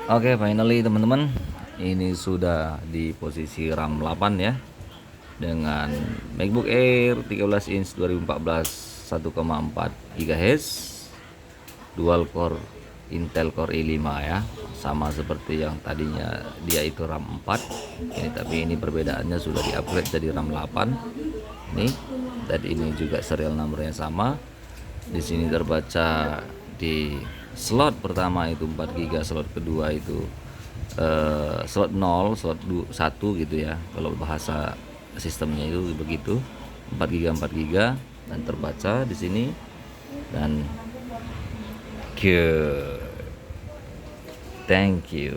Oke, finally teman-teman, ini sudah di posisi RAM 8 ya, dengan MacBook Air 13 inch 2014 1,4 GHz dual core Intel Core i5 ya, sama seperti yang tadinya dia itu RAM 4 ini, tapi ini perbedaannya sudah di upgrade jadi RAM 8 nih. Dan ini juga serial numbernya sama. Di sini terbaca di slot pertama itu 4 GB, slot kedua itu slot 0, slot 1 gitu ya, kalau bahasa sistemnya itu begitu. 4 GB 4 GB dan terbaca di sini. Dan thank you.